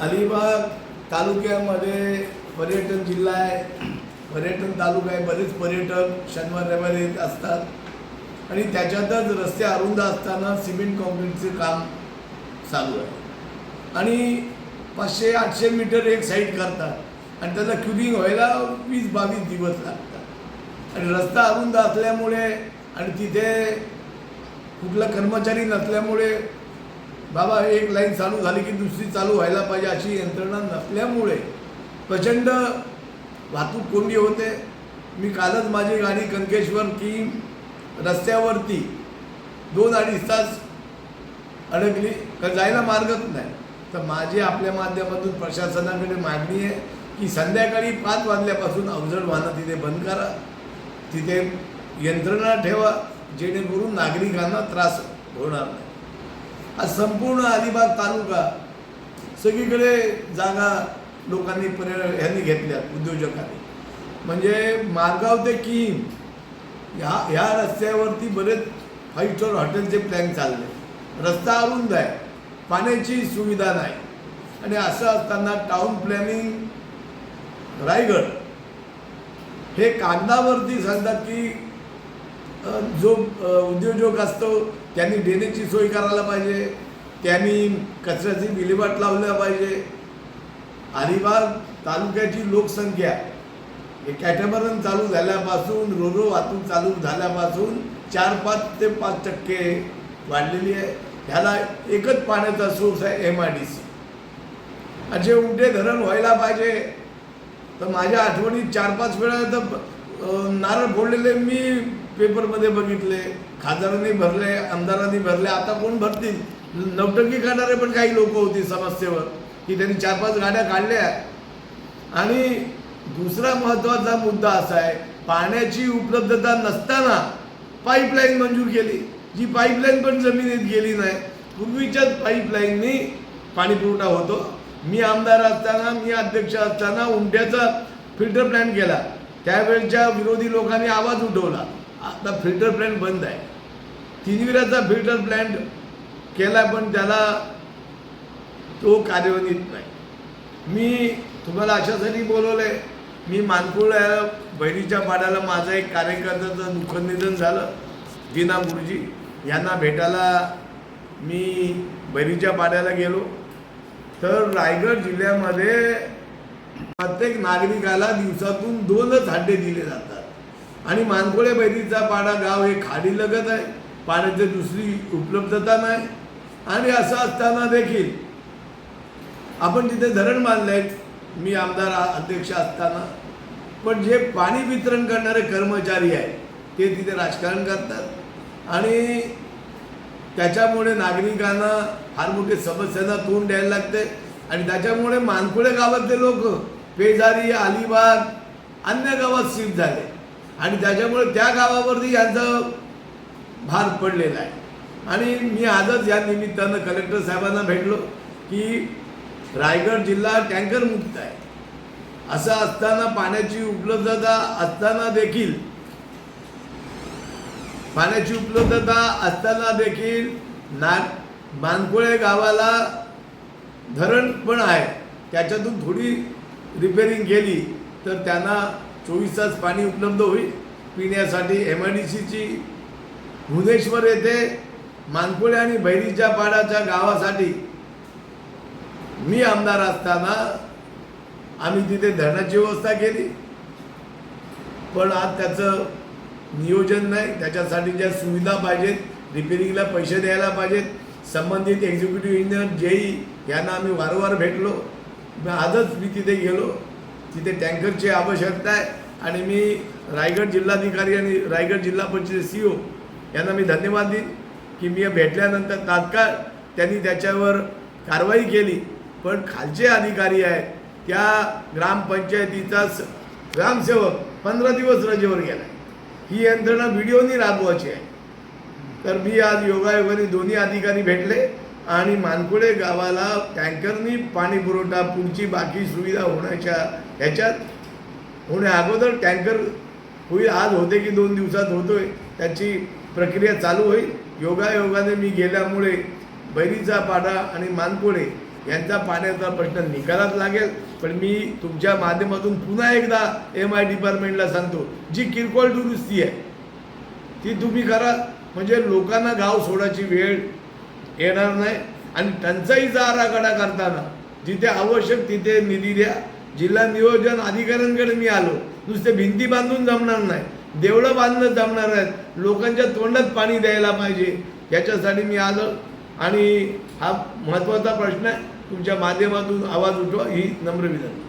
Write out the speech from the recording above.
अलिबाग तालुक्यामध्ये पर्यटन जिल्हा आहे, पर्यटन तालुका आहे. बरेच पर्यटक शनिवार रविवारी येत असतात आणि त्याच्यातच रस्ते अरुंद असताना सिमेंट कॉन्क्रीटचे काम चालू आहे आणि 500-800 मीटर एक साईड करतात आणि त्याला क्युबिंग व्हायला 20-22 दिवस लागतात आणि रस्ता अरुंद असल्यामुळे आणि तिथे कुठला कर्मचारी नसल्यामुळे बाबा एक लाईन चालू झाली की दुसरी चालू व्हायला पाहिजे अशी यंत्रणा नसल्यामुळे प्रचंड वाहतूक कोंडी होते. मी कालच माझी गाडी कनकेश्वर की रस्त्यावरती 2-2.5 तास अडकली, तर जायला मार्गच नाही. तर माझी आपल्या माध्यमातून प्रशासनाकडे मागणी आहे की संध्याकाळी 5 वाजल्यापासून अवजड वाहनं तिथे बंद करा, तिथे यंत्रणा ठेवा, जेणेकरून नागरिकांना त्रास होणार नाही. आज संपूर्ण अलिबाग तालुका सगळीकडे जागा लोकांनी ह्यांनी घेतल्या, उद्योजकांनी. म्हणजे मारगाव ते कीम ह्या रस्त्यावरती बरेच 5 स्टार हॉटेलचे प्लॅन चालले. रस्ता अरुंद आहे, पाण्याची सुविधा नाही आणि असं असताना टाउन प्लॅनिंग रायगड हे कागदावरती सांगतात की जो उद्योजक असतो त्यांनी देण्याची सोय करायला पाहिजे, त्यांनी कचऱ्याची विल्हेवाट लावल्या पाहिजे. अलिबाग तालुक्याची लोकसंख्या हे कॅटेमरन चालू झाल्यापासून, रोरो वाहतूक चालू झाल्यापासून 4-5 ते 5% वाढलेली आहे. ह्याला एकच पाण्याचा सोर्स आहे MIDC. असे उमटे धरण व्हायला पाहिजे. तर माझ्या आठवणीत 4-5 वेळा तर नारळ फोडलेले मी पेपरमध्ये बघितले. खासदारांनी भरले, आमदारांनी भरले. आता कोण भरतील? नवटंकी काढणारे पण काही लोक होती समस्येवर की त्यांनी 4-5 गाड्या काढल्या. आणि दुसरा महत्त्वाचा मुद्दा असा आहे, पाण्याची उपलब्धता नसताना पाईपलाईन मंजूर केली, जी पाईपलाईन पण जमिनीत गेली नाही. पूर्वीच्याच पाईपलाईननी पाणी पुरवठा होतो. मी आमदार असताना, मी अध्यक्ष असताना उमट्याचा फिल्टर प्लॅन केला. त्यावेळच्या विरोधी लोकांनी आवाज उठवला. आता फिल्टर प्लॅन्ट बंद आहे. 3विराचा फिल्टर प्लॅन्ट केला पण त्याला तो कार्यान्वित नाही. मी तुम्हाला अशासाठी बोलवलं आहे, मी मानकुळ बहिणीच्या पाड्याला माझं एक कार्यकर्त्याचं दुःखद निधन झालं, दीना गुरुजी यांना भेटायला मी बहिणीच्या पाड्याला गेलो. तर रायगड जिल्ह्यामध्ये प्रत्येक नागरिकाला दिवसातून 2च हड्डे दिले जातात आणि मानकोळे बैरीचा पाडा गाव हे खाडी लगत आहे, पाण्याची दुसरी उपलब्धता नाही. आणि असं असताना देखील आपण तिथे धरण बांधले आहेत, मी आमदार अध्यक्ष असताना. पण जे पाणी वितरण करणारे कर्मचारी आहेत ते तिथे राजकारण करतात आणि त्याच्यामुळे नागरिकांना फार मोठे समस्यांना तोंड द्यायला लागते. आणि त्याच्यामुळे मानकुळे गावातले लोक पेजारी, अलिबाग, अन्य गावात शिफ्ट झाले आणि त्याच्यामुळे त्या गावावरती यांचा भार पडलेला आहे. आणि मी आजच या निमित्तानं कलेक्टर साहेबांना भेटलो की रायगड जिल्हा टँकर मुक्त आहे. असं असताना, पाण्याची उपलब्धता असताना देखील मानकुळे गावाला धरण पण आहे, त्याच्यातून थोडी रिपेरिंग केली तर त्यांना 24 तास पाणी उपलब्ध होईल पिण्यासाठी. MIDCची भुवनेश्वर येथे मानकुळे आणि बहिरीच्या पाडाच्या गावासाठी मी आमदार असताना आम्ही तिथे धरणाची व्यवस्था केली. पण आज त्याचं नियोजन नाही. त्याच्यासाठी ज्या सुविधा पाहिजेत, रिपेरिंगला पैसे द्यायला पाहिजेत. संबंधित एक्झिक्युटिव्ह इंजिनियर JE यांना आम्ही वारंवार भेटलो. आजच मी तिथे गेलो. तिथे टँकरची आवश्यकता आहे आणि मी रायगड जिल्हाधिकारी आणि रायगड जिल्हा परिषद CO यांना मी धन्यवाद देईन की मी भेटल्यानंतर तात्काळ त्यांनी त्याच्यावर कारवाई केली. पण खालचे अधिकारी आहेत, त्या ग्रामपंचायतीचा ग्रामसेवक 15 दिवस रजेवर गेला. ही यंत्रणा व्हिडिओनी राबवायची आहे. तर मी आज योगायोगाने दोन्ही अधिकारी भेटले आणि मानकुळे गावाला टँकरनी पाणी पुरवठा, पुढची बाकी सुविधा होण्याच्या ह्याच्यात होण्या अगोदर टँकर होईल. आज होते की 2 दिवसात होतोय, त्याची प्रक्रिया चालू होईल. योगायोगाने मी गेल्यामुळे बैरीचा पाडा आणि मानकुळे यांचा पाण्याचा प्रश्न निकालात लागेल. पण मी तुमच्या माध्यमातून पुन्हा एकदा MI डिपार्टमेंटला सांगतो, जी किरकोळ दुरुस्ती आहे ती तुम्ही करा, म्हणजे लोकांना गाव सोडायची वेळ येणार नाही. आणि टंचाईचा आराखडा करताना जिथे आवश्यक तिथे निधी द्या. जिल्हा नियोजन अधिकाऱ्यांकडे मी आलो, नुसते भिंती बांधून जमणार नाही, देवळं बांधणं जमणार आहेत, लोकांच्या तोंडात पाणी द्यायला पाहिजे, याच्यासाठी मी आलो. आणि हा महत्त्वाचा प्रश्न आहे, तुमच्या माध्यमातून आवाज उठवा ही नम्र विनंती.